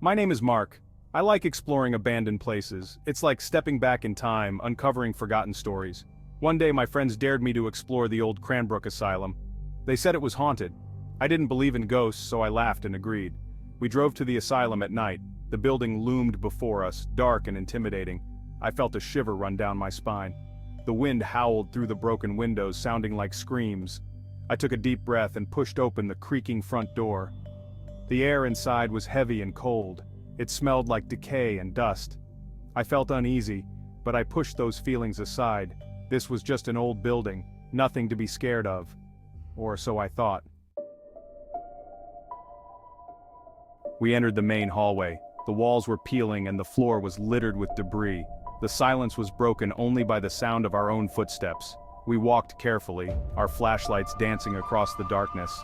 My name is Mark. I like exploring abandoned places. It's like stepping back in time, uncovering forgotten stories. One day my friends dared me to explore the old Cranbrook Asylum. They said it was haunted. I didn't believe in ghosts, so I laughed and agreed. We drove to the asylum at night. The building loomed before us, dark and intimidating. I felt a shiver run down my spine. The wind howled through the broken windows, sounding like screams. I took a deep breath and pushed open the creaking front door. The air inside was heavy and cold. It smelled like decay and dust. I felt uneasy, but I pushed those feelings aside. This was just an old building, nothing to be scared of. Or so I thought. We entered the main hallway. The walls were peeling and the floor was littered with debris. The silence was broken only by the sound of our own footsteps. We walked carefully, our flashlights dancing across the darkness.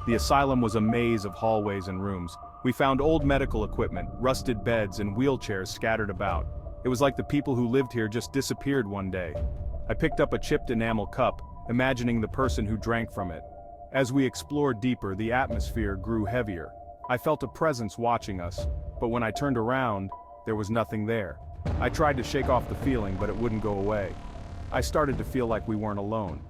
The asylum was a maze of hallways and rooms. We found old medical equipment, rusted beds, and wheelchairs scattered about. It was like the people who lived here just disappeared one day. I picked up a chipped enamel cup, imagining the person who drank from it. As we explored deeper, the atmosphere grew heavier. I felt a presence watching us, but when I turned around, there was nothing there. I tried to shake off the feeling, but it wouldn't go away. I started to feel like we weren't alone.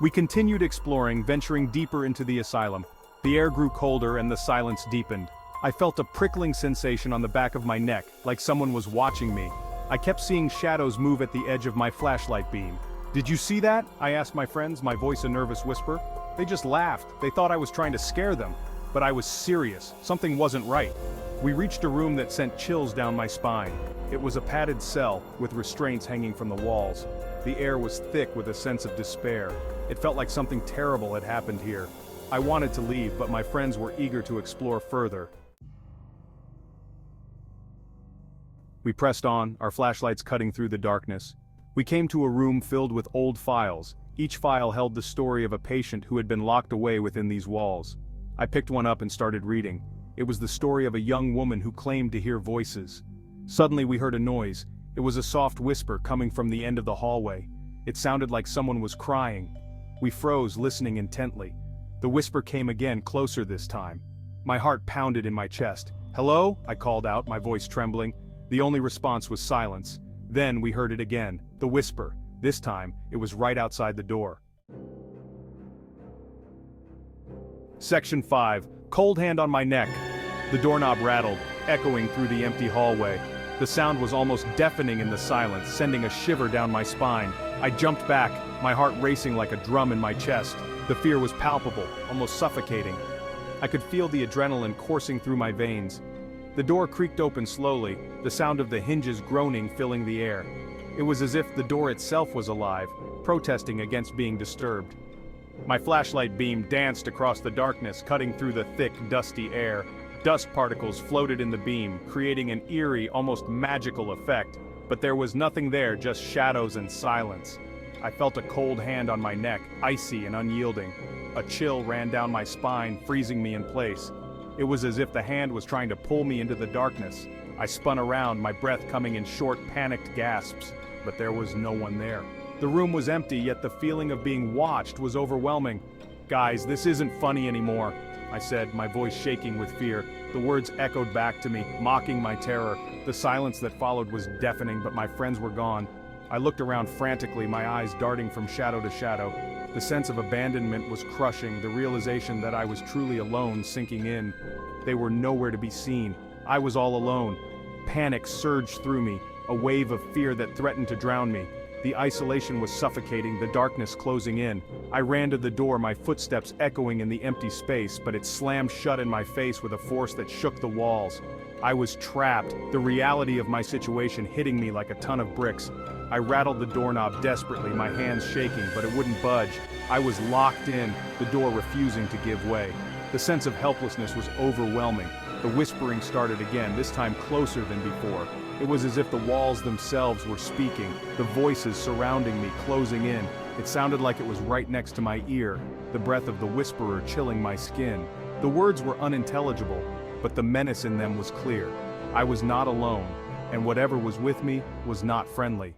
We continued exploring, venturing deeper into the asylum. The air grew colder and the silence deepened. I felt a prickling sensation on the back of my neck, like someone was watching me. I kept seeing shadows move at the edge of my flashlight beam. "Did you see that?" I asked my friends, my voice a nervous whisper. They just laughed. They thought I was trying to scare them. But I was serious. Something wasn't right. We reached a room that sent chills down my spine. It was a padded cell, with restraints hanging from the walls. The air was thick with a sense of despair. It felt like something terrible had happened here. I wanted to leave, but my friends were eager to explore further. We pressed on, our flashlights cutting through the darkness. We came to a room filled with old files. Each file held the story of a patient who had been locked away within these walls. I picked one up and started reading. It was the story of a young woman who claimed to hear voices. Suddenly we heard a noise. It was a soft whisper coming from the end of the hallway. It sounded like someone was crying. We froze, listening intently. The whisper came again, closer this time. My heart pounded in my chest. "Hello?" I called out, my voice trembling. The only response was silence. Then we heard it again, the whisper. This time, it was right outside the door. Section 5. Cold hand on my neck. The doorknob rattled, echoing through the empty hallway. The sound was almost deafening in the silence, sending a shiver down my spine. I jumped back, my heart racing like a drum in my chest. The fear was palpable, almost suffocating. I could feel the adrenaline coursing through my veins. The door creaked open slowly, the sound of the hinges groaning filling the air. It was as if the door itself was alive, protesting against being disturbed. My flashlight beam danced across the darkness, cutting through the thick, dusty air. Dust particles floated in the beam, creating an eerie, almost magical effect. But there was nothing there, just shadows and silence. I felt a cold hand on my neck, icy and unyielding. A chill ran down my spine, freezing me in place. It was as if the hand was trying to pull me into the darkness. I spun around, my breath coming in short, panicked gasps. But there was no one there. The room was empty, yet the feeling of being watched was overwhelming. "Guys, this isn't funny anymore," I said, my voice shaking with fear. The words echoed back to me, mocking my terror. The silence that followed was deafening, but my friends were gone. I looked around frantically, my eyes darting from shadow to shadow. The sense of abandonment was crushing, the realization that I was truly alone sinking in. They were nowhere to be seen. I was all alone. Panic surged through me, a wave of fear that threatened to drown me. The isolation was suffocating, the darkness closing in. I ran to the door, my footsteps echoing in the empty space, but it slammed shut in my face with a force that shook the walls. I was trapped, the reality of my situation hitting me like a ton of bricks. I rattled the doorknob desperately, my hands shaking, but it wouldn't budge. I was locked in, the door refusing to give way. The sense of helplessness was overwhelming. The whispering started again, this time closer than before. It was as if the walls themselves were speaking, the voices surrounding me, closing in. It sounded like it was right next to my ear, the breath of the whisperer chilling my skin. The words were unintelligible, but the menace in them was clear. I was not alone, and whatever was with me was not friendly.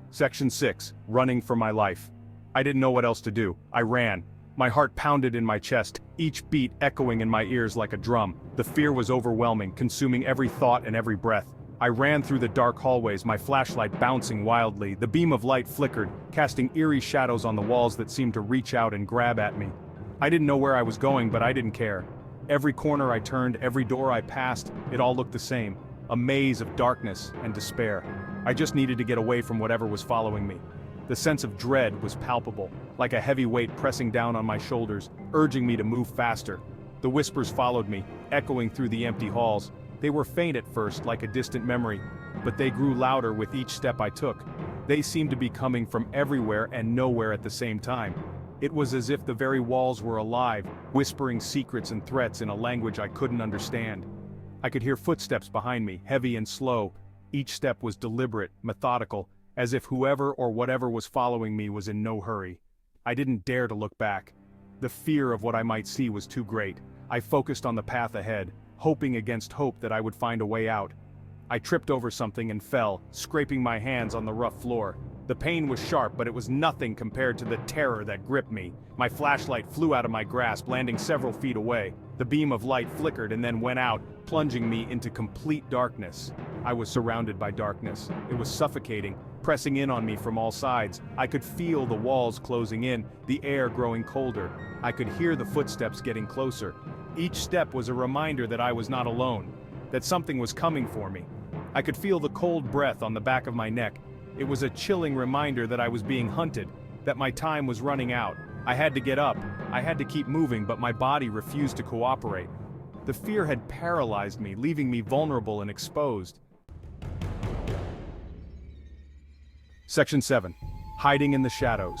Section 6. Running for my life. I didn't know what else to do. I ran. My heart pounded in my chest, each beat echoing in my ears like a drum. The fear was overwhelming, consuming every thought and every breath. I ran through the dark hallways, my flashlight bouncing wildly. The beam of light flickered, casting eerie shadows on the walls that seemed to reach out and grab at me. I didn't know where I was going, but I didn't care. Every corner I turned, every door I passed, it all looked the same. A maze of darkness and despair. I just needed to get away from whatever was following me. The sense of dread was palpable, like a heavy weight pressing down on my shoulders, urging me to move faster. The whispers followed me, echoing through the empty halls. They were faint at first, like a distant memory, but they grew louder with each step I took. They seemed to be coming from everywhere and nowhere at the same time. It was as if the very walls were alive, whispering secrets and threats in a language I couldn't understand. I could hear footsteps behind me, heavy and slow. Each step was deliberate, methodical, as if whoever or whatever was following me was in no hurry. I didn't dare to look back. The fear of what I might see was too great. I focused on the path ahead, hoping against hope that I would find a way out. I tripped over something and fell, scraping my hands on the rough floor. The pain was sharp, but it was nothing compared to the terror that gripped me. My flashlight flew out of my grasp, landing several feet away. The beam of light flickered and then went out, plunging me into complete darkness. I was surrounded by darkness. It was suffocating, pressing in on me from all sides. I could feel the walls closing in, the air growing colder. I could hear the footsteps getting closer. Each step was a reminder that I was not alone, that something was coming for me. I could feel the cold breath on the back of my neck. It was a chilling reminder that I was being hunted, that my time was running out. I had to get up. I had to keep moving, but my body refused to cooperate. The fear had paralyzed me, leaving me vulnerable and exposed. Section 7. Hiding in the shadows.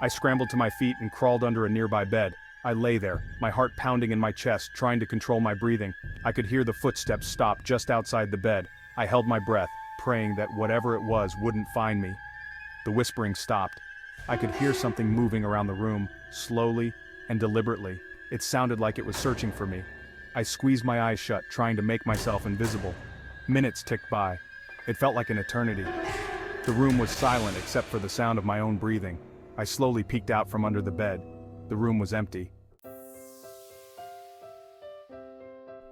I scrambled to my feet and crawled under a nearby bed. I lay there, my heart pounding in my chest, trying to control my breathing. I could hear the footsteps stop just outside the bed. I held my breath, praying that whatever it was wouldn't find me. The whispering stopped. I could hear something moving around the room, slowly and deliberately. It sounded like it was searching for me. I squeezed my eyes shut, trying to make myself invisible. Minutes ticked by. It felt like an eternity. The room was silent except for the sound of my own breathing. I slowly peeked out from under the bed. The room was empty.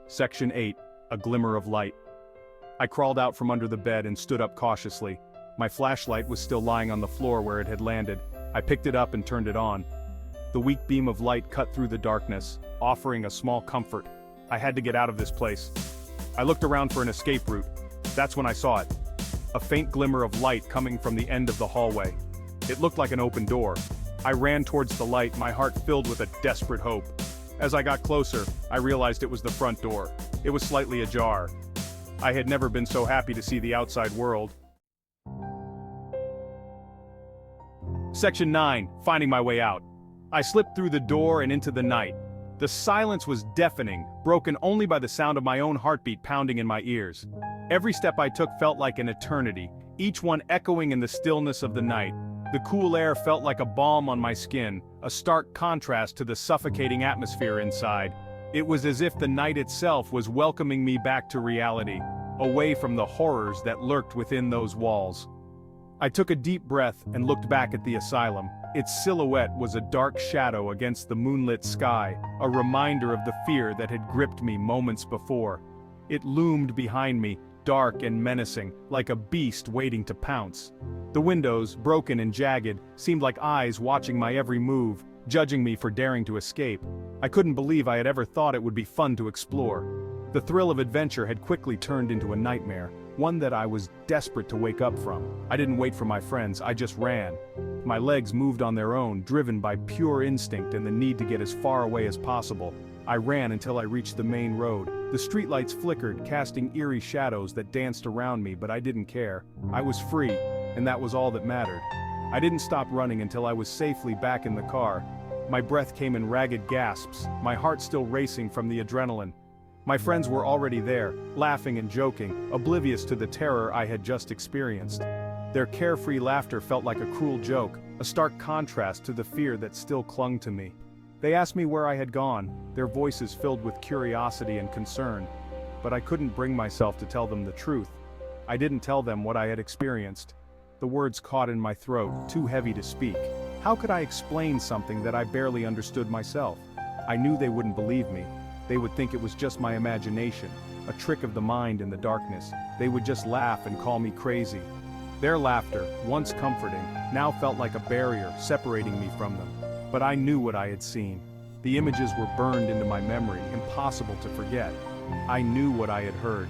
Section 8. A Glimmer of Light. I crawled out from under the bed and stood up cautiously. My flashlight was still lying on the floor where it had landed. I picked it up and turned it on. The weak beam of light cut through the darkness, offering a small comfort. I had to get out of this place. I looked around for an escape route. That's when I saw it. A faint glimmer of light coming from the end of the hallway. It looked like an open door. I ran towards the light, my heart filled with a desperate hope. As I got closer, I realized it was the front door. It was slightly ajar. I had never been so happy to see the outside world. Section 9. Finding my way out. I slipped through the door and into the night. The silence was deafening, broken only by the sound of my own heartbeat pounding in my ears. Every step I took felt like an eternity, each one echoing in the stillness of the night. The cool air felt like a balm on my skin, a stark contrast to the suffocating atmosphere inside. It was as if the night itself was welcoming me back to reality, away from the horrors that lurked within those walls. I took a deep breath and looked back at the asylum. Its silhouette was a dark shadow against the moonlit sky, a reminder of the fear that had gripped me moments before. It loomed behind me, dark and menacing, like a beast waiting to pounce. The windows, broken and jagged, seemed like eyes watching my every move, judging me for daring to escape. I couldn't believe I had ever thought it would be fun to explore. The thrill of adventure had quickly turned into a nightmare, one that I was desperate to wake up from. I didn't wait for my friends, I just ran. My legs moved on their own, driven by pure instinct and the need to get as far away as possible. I ran until I reached the main road. The streetlights flickered, casting eerie shadows that danced around me, but I didn't care. I was free, and that was all that mattered. I didn't stop running until I was safely back in the car. My breath came in ragged gasps, my heart still racing from the adrenaline. My friends were already there, laughing and joking, oblivious to the terror I had just experienced. Their carefree laughter felt like a cruel joke, a stark contrast to the fear that still clung to me. They asked me where I had gone, their voices filled with curiosity and concern. But I couldn't bring myself to tell them the truth. I didn't tell them what I had experienced. The words caught in my throat, too heavy to speak. How could I explain something that I barely understood myself? I knew they wouldn't believe me. They would think it was just my imagination, a trick of the mind in the darkness. They would just laugh and call me crazy. Their laughter, once comforting, now felt like a barrier separating me from them. But I knew what I had seen. The images were burned into my memory, impossible to forget. I knew what I had heard.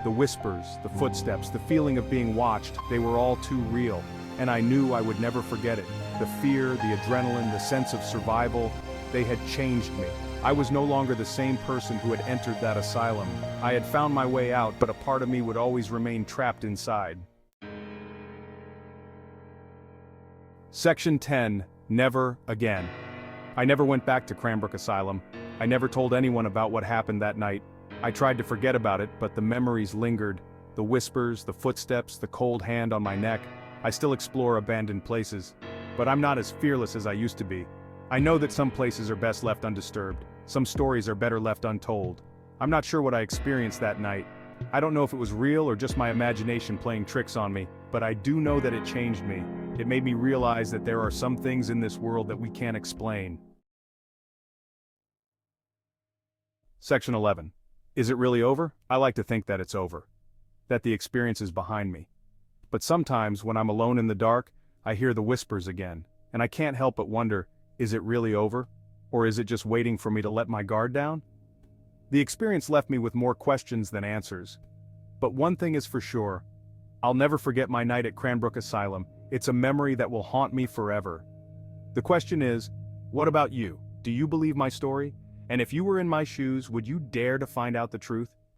The whispers, the footsteps, the feeling of being watched, they were all too real. And I knew I would never forget it. The fear, the adrenaline, the sense of survival, they had changed me. I was no longer the same person who had entered that asylum. I had found my way out, but a part of me would always remain trapped inside. Section 10. Never again. I never went back to Cranbrook Asylum. I never told anyone about what happened that night. I tried to forget about it, but the memories lingered. The whispers, the footsteps, the cold hand on my neck. I still explore abandoned places. But I'm not as fearless as I used to be. I know that some places are best left undisturbed. Some stories are better left untold. I'm not sure what I experienced that night. I don't know if it was real or just my imagination playing tricks on me, but I do know that it changed me. It made me realize that there are some things in this world that we can't explain. Section 11. Is it really over? I like to think that it's over. That the experience is behind me. But sometimes, when I'm alone in the dark, I hear the whispers again, and I can't help but wonder, is it really over? Or is it just waiting for me to let my guard down? The experience left me with more questions than answers. But one thing is for sure. I'll never forget my night at Cranbrook Asylum. It's a memory that will haunt me forever. The question is, what about you? Do you believe my story? And if you were in my shoes, would you dare to find out the truth?